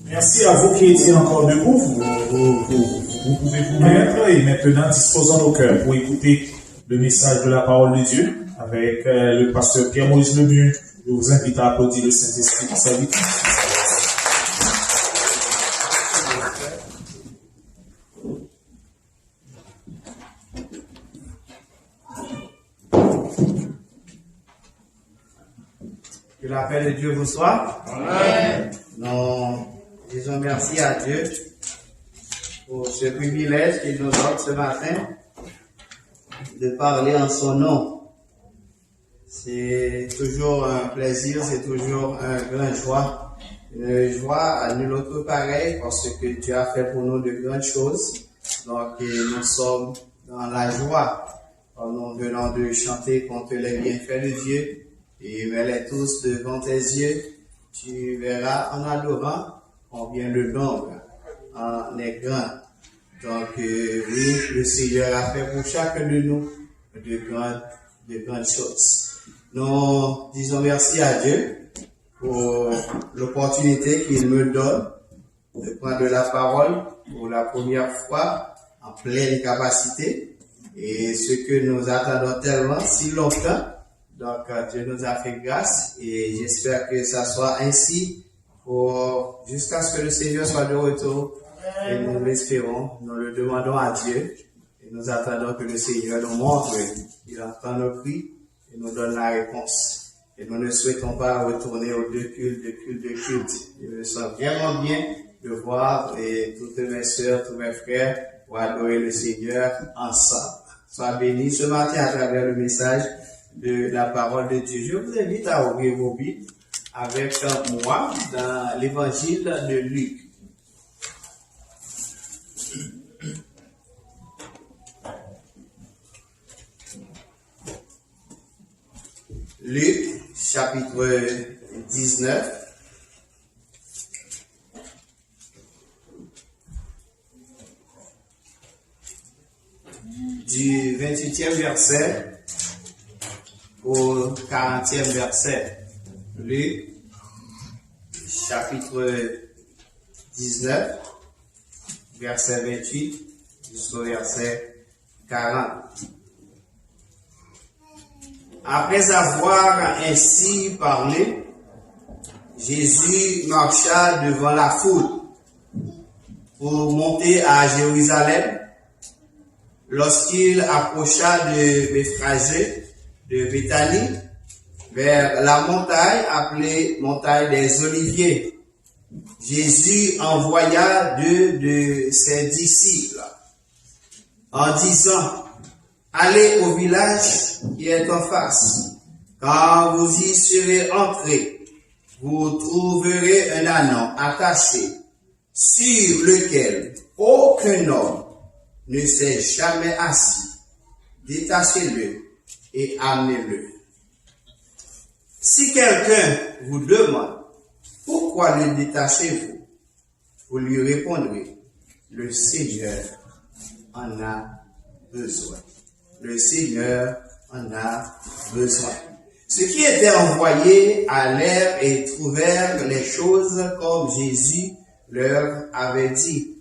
Merci à vous qui étiez encore debout. Vous pouvez vous mettre et maintenant disposons nos cœurs pour écouter le message de la parole de Dieu avec le pasteur Pierre-Moïse Lemieux. Je vous invite à applaudir le Saint-Esprit qui s'habite. Que la paix de Dieu vous soit. Amen. Nous disons merci à Dieu pour ce privilège qu'il nous donne ce matin de parler en son nom. C'est toujours un plaisir, c'est toujours un grand joie. Une joie à nul autre pareil parce que Dieu a fait pour nous de grandes choses. Donc nous sommes dans la joie. Nous venons de chanter contre les bienfaits de Dieu. Et mets-les tous devant tes yeux, tu verras en adorant combien le nombre en est grand. Donc oui, le Seigneur a fait pour chacun de nous de grandes choses. Nous disons merci à Dieu pour l'opportunité qu'il me donne de prendre la parole pour la première fois en pleine capacité et ce que nous attendons tellement si longtemps. Donc, Dieu nous a fait grâce et j'espère que ça soit ainsi jusqu'à ce que le Seigneur soit de retour. Et nous l'espérons, nous le demandons à Dieu et nous attendons que le Seigneur nous montre, il entend nos cris et nous donne la réponse. Et nous ne souhaitons pas retourner aux deux cultes. Je me sens vraiment bien de voir toutes mes soeurs, tous mes frères pour adorer le Seigneur ensemble. Sois béni ce matin à travers le message de la parole de Dieu. Je vous invite à ouvrir vos Bibles avec moi dans l'évangile de Luc. Luc, chapitre 19. Du 28e verset au 40e verset. Luc, chapitre 19, verset 28 jusqu'au verset 40. Après avoir ainsi parlé, Jésus marcha devant la foule pour monter à Jérusalem. Lorsqu'il approcha de Bethphagée, de Béthanie, vers la montagne appelée montagne des Oliviers, Jésus envoya deux de ses disciples en disant: allez au village qui est en face. Quand vous y serez entrés, vous trouverez un ânon attaché, sur lequel aucun homme ne s'est jamais assis. Détachez-le et amenez-le. Si quelqu'un vous demande pourquoi le détachez-vous, vous lui répondrez: le Seigneur en a besoin. Le Seigneur en a besoin. Ceux qui étaient envoyés allèrent et trouvèrent les choses comme Jésus leur avait dit.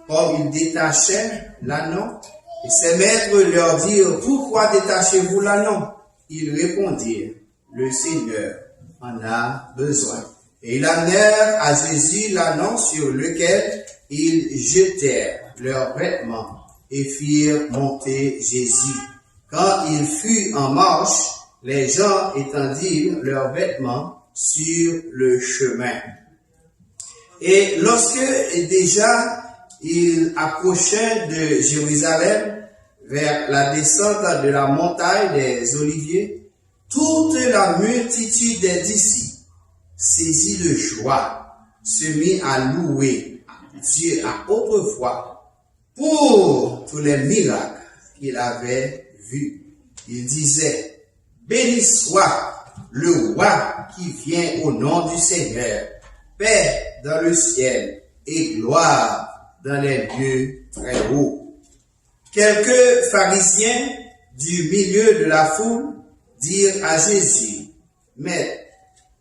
Comme ils détachaient l'ânon, et ses maîtres leur dirent: pourquoi détachez-vous l'ânon? Ils répondirent: le Seigneur en a besoin. Et ils amenèrent à Jésus l'ânon sur lequel ils jetèrent leurs vêtements et firent monter Jésus. Quand il fut en marche, les gens étendirent leurs vêtements sur le chemin. Et lorsque déjà il approchait de Jérusalem vers la descente de la montagne des Oliviers, toute la multitude des disciples, saisis de joie, se mit à louer Dieu à haute voix pour tous les miracles qu'il avait vus. Il disait: béni soit le roi qui vient au nom du Seigneur, paix dans le ciel et gloire dans les lieux très hauts. Quelques pharisiens du milieu de la foule dirent à Jésus: Maître,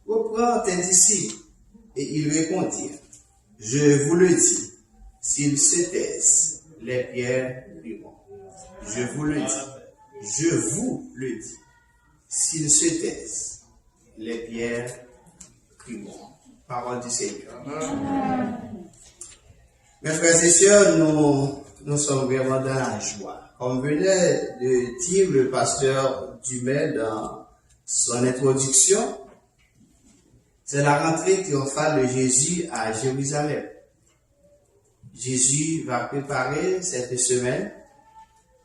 reprends tes disciples. Et ils répondirent: Je vous le dis, s'ils se taisent, les pierres crieront. Je vous le dis, je vous le dis, s'ils se taisent, les pierres crieront. Parole du Seigneur. Mes frères et sœurs, nous sommes vraiment dans la joie. Comme venait de dire le pasteur Dumais dans son introduction, c'est la rentrée triomphale de Jésus à Jérusalem. Jésus va préparer cette semaine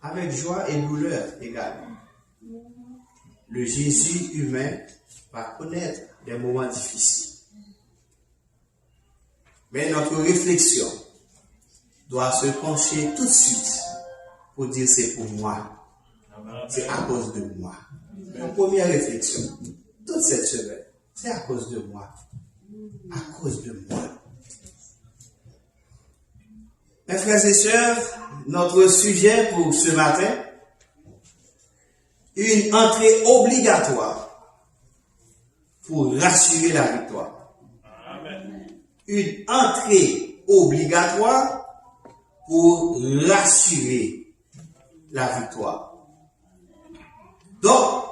avec joie et douleur également. Le Jésus humain va connaître des moments difficiles. Mais notre réflexion doit se pencher tout de suite pour dire c'est pour moi. C'est à cause de moi. La première réflexion, toute cette semaine, c'est à cause de moi. À cause de moi. Mes frères et sœurs, notre sujet pour ce matin, une entrée obligatoire pour rassurer la victoire. Une entrée obligatoire pour rassurer la victoire. Donc,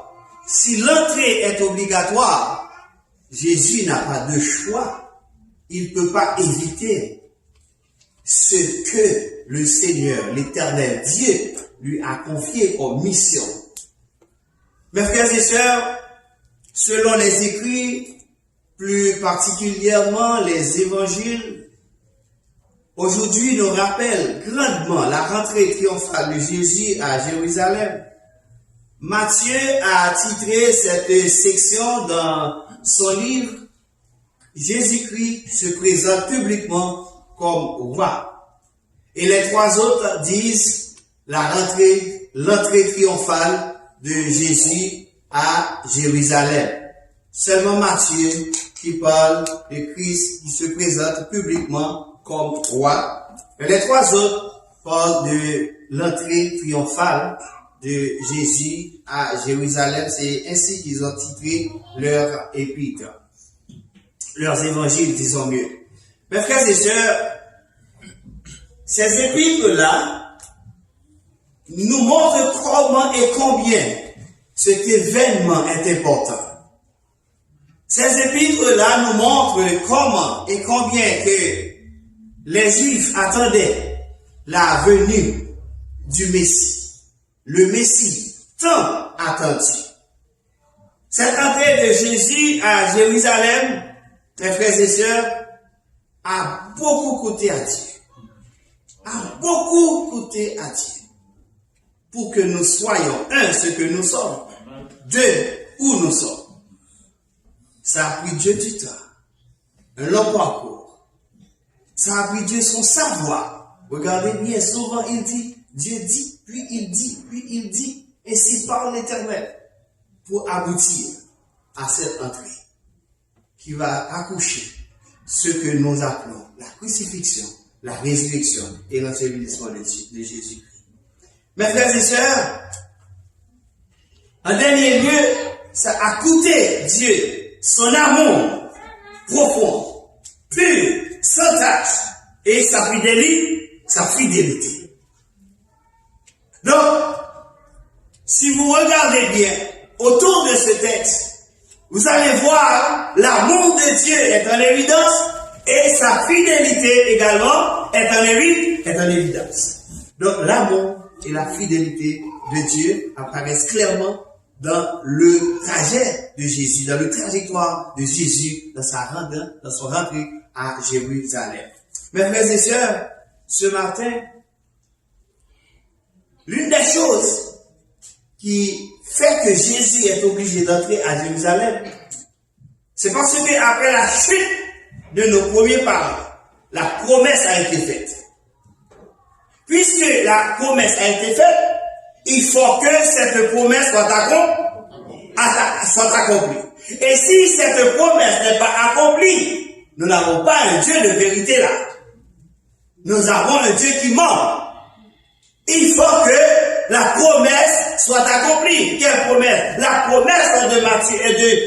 si l'entrée est obligatoire, Jésus n'a pas de choix. Il ne peut pas éviter ce que le Seigneur, l'Éternel Dieu, lui a confié comme mission. Mes frères et sœurs, selon les écrits, plus particulièrement les évangiles, aujourd'hui nous rappellent grandement la rentrée triomphale de Jésus à Jérusalem. Matthieu a titré cette section dans son livre « Jésus-Christ se présente publiquement comme roi ». Et les trois autres disent l'entrée triomphale de Jésus à Jérusalem. Seulement Matthieu qui parle de Christ qui se présente publiquement comme roi. Et les trois autres parlent de l'entrée triomphale de Jésus à Jérusalem. C'est ainsi qu'ils ont titré leur épître. Leurs évangiles, disons mieux. Mes frères et sœurs, ces épîtres-là nous montrent comment et combien cet événement est important. Ces épîtres-là nous montrent comment et combien que les Juifs attendaient la venue du Messie. Le Messie tant attendu. Cette entrée de Jésus à Jérusalem, mes frères et sœurs, a beaucoup coûté à Dieu. A beaucoup coûté à Dieu. Pour que nous soyons, un, ce que nous sommes, deux, où nous sommes. Ça a pris Dieu du temps, un long parcours. Ça a pris Dieu son savoir. Regardez bien, souvent il dit, Dieu dit, puis il dit, puis il dit, ainsi parle l'Éternel, pour aboutir à cette entrée qui va accoucher ce que nous appelons la crucifixion, la résurrection et l'ensevelissement de Jésus-Christ. Mes frères et sœurs, en dernier lieu, ça a coûté Dieu son amour profond, pur, sans tache, et sa fidélité. Donc, si vous regardez bien autour de ce texte, vous allez voir l'amour de Dieu est en évidence et sa fidélité également est en évidence. Donc, l'amour et la fidélité de Dieu apparaissent clairement dans le trajet de Jésus, dans le trajectoire de Jésus, dans son rentrée à Jérusalem. Mes frères et sœurs, ce matin, l'une des choses qui fait que Jésus est obligé d'entrer à Jérusalem, c'est parce qu'après la chute de nos premiers parents, la promesse a été faite. Puisque la promesse a été faite, il faut que cette promesse soit accomplie. Et si cette promesse n'est pas accomplie, nous n'avons pas un Dieu de vérité là. Nous avons un Dieu qui ment. Il faut que la promesse soit accomplie. Quelle promesse? La promesse de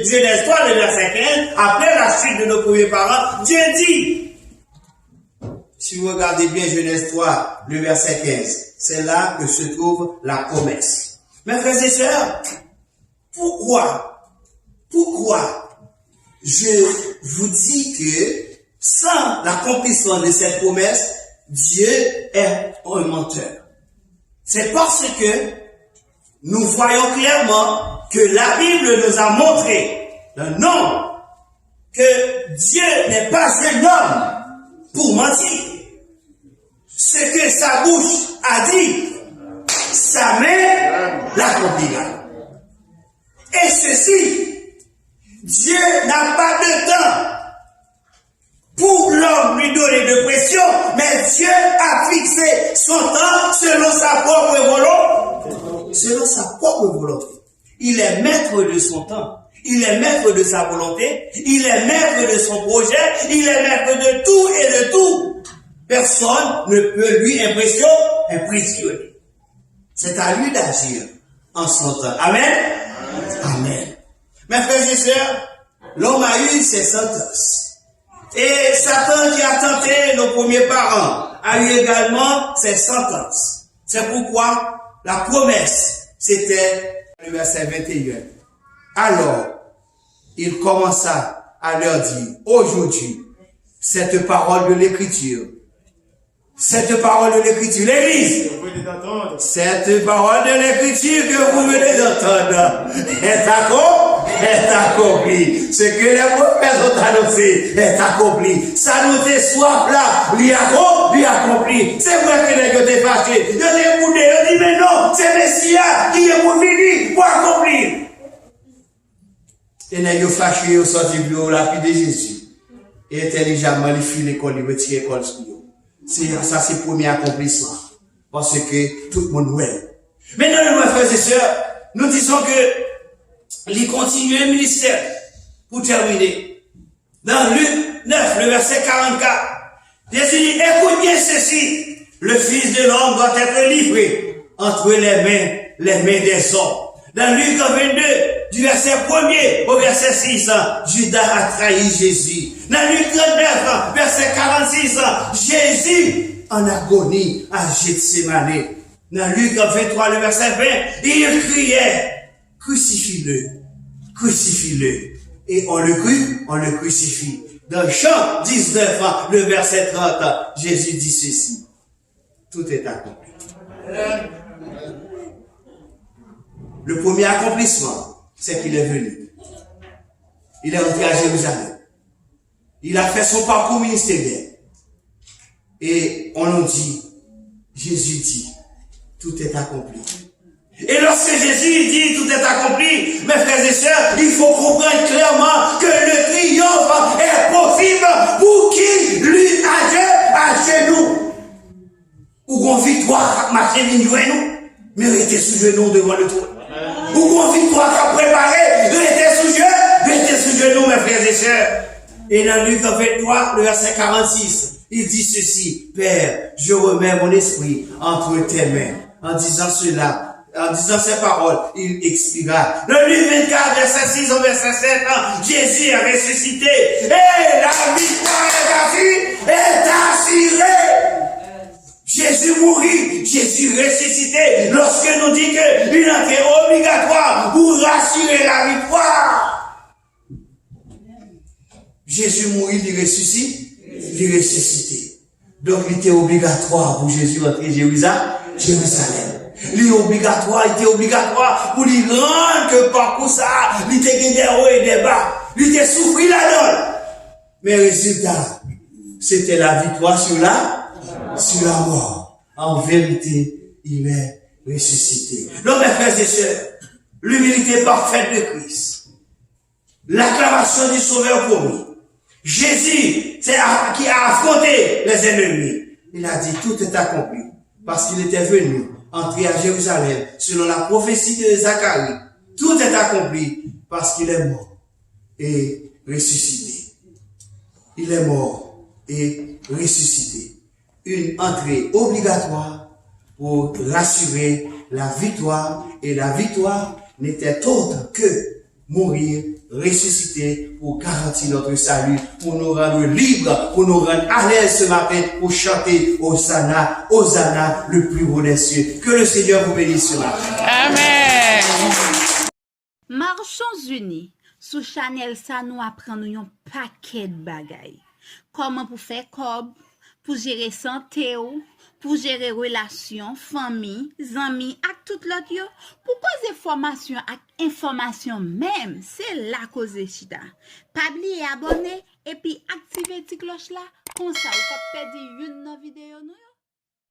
Genèse 3, le verset 15, après la chute de nos premiers parents, Dieu dit, Si vous regardez bien Genèse 3, le verset 15, c'est là que se trouve la promesse. Mes frères et sœurs, pourquoi je vous dis que sans l'accomplissement de cette promesse, Dieu est un menteur? C'est parce que nous voyons clairement que la Bible nous a montré non, que Dieu n'est pas un homme pour mentir. Ce que sa bouche a dit, sa main l'accomplira. Et ceci, Dieu n'a pas de temps pour l'homme lui donner de pression, mais Dieu a fixé son temps selon sa propre volonté. Selon sa propre volonté. Il est maître de son temps. Il est maître de sa volonté. Il est maître de son projet. Il est maître de tout et de tout. Personne ne peut lui impressionner. C'est à lui d'agir en son temps. Amen. Amen. Mes frères et sœurs, l'homme a eu ses sentences. Et Satan qui a tenté nos premiers parents a eu également ses sentences. C'est pourquoi la promesse, c'était le verset 21. Alors, il commença à leur dire, aujourd'hui, cette parole de l'écriture, l'Église, cette parole de l'écriture que vous venez d'entendre est accomplie. Ce que les prophètes ont annoncé est accompli. Ça nous est soif là, accompli. C'est vrai que les gens étaient fâchés. Ils étaient boudés, ils dit mais non, c'est Messia qui est pour venir, pour accomplir. Et les gens fâchés, ils sont sortis de la vie de Jésus. Et intelligemment, ils filent l'école, ils retirent l'école sur eux. Ça, c'est le premier accomplissement. Parce que tout le monde ouais. Maintenant, mes frères et sœurs, nous disons que il continue le ministère. Pour terminer. Dans Luc 9, le verset 44, Jésus dit, écoute bien ceci. Le Fils de l'homme doit être livré entre les mains des hommes. Dans Luc 22, du verset 1er au verset 6, Judas a trahi Jésus. Dans Luc 39, verset 46, Jésus en agonie à Gethsémane. Dans Luc 23, le verset 20, il criait, crucifie-le, crucifie-le. Et on le crucifie. Dans Jean 19, le verset 30, Jésus dit ceci. Tout est accompli. Le premier accomplissement, c'est qu'il est venu. Il est entré à Jérusalem. Il a fait son parcours ministériel. Et on nous dit, Jésus dit, tout est accompli. Et lorsque Jésus dit tout est accompli, mes frères et sœurs, il faut comprendre clairement que le triomphe est possible pour qui lui à genoux. Ou qu'on victoire marcher nous, mais rester sous genou devant le trône. Ou qu'on victoire préparé, rester sous genou, mes frères et sœurs. Et dans Luc 23, le verset 46, il dit ceci, Père, je remets mon esprit entre tes mains. En disant cela, en disant ces paroles, il expira. Dans Luc 24, verset 6 au verset 7, Jésus est ressuscité. Et la victoire est assurée. Jésus mourit, Jésus ressuscité. Lorsque nous dit qu'il est obligatoire pour rassurer la victoire. Jésus mourit, il ressuscite, il est ressuscité. Donc il était obligatoire pour Jésus rentrer Jérusalem. Il était obligatoire pour lui rendre que parcours ça, il était des hauts et des bas, il était souffri là-dedans. Mais résultat, c'était la victoire sur la mort. En vérité, il est ressuscité. Donc mes frères et sœurs, l'humilité parfaite de Christ, l'acclamation du Sauveur promis, Jésus qui a affronté les ennemis, il a dit tout est accompli parce qu'il était venu entrer à Jérusalem selon la prophétie de Zacharie. Tout est accompli parce qu'il est mort et ressuscité. Il est mort et ressuscité. Une entrée obligatoire pour rassurer la victoire, et la victoire n'était autre que mourir, ressusciter pour garantir notre salut, pour nous rendre libres, pour nous rendre à l'aise ce matin, pour chanter Hosanna, Hosanna, le plus haut des cieux. Que le Seigneur vous bénisse ce matin. Amen. Marchons unis. Sous Chanel, ça nous apprend nous un paquet de bagailles. Comment pour faire cob, pour gérer santé, pour gérer relations, famille, amis, et tout l'autre yo. Pour poser formation et information même, c'est la cause de chita. Pas oublier abonner et puis activer la petite cloche là, comme ça, vous pas perdre une vidéo nous.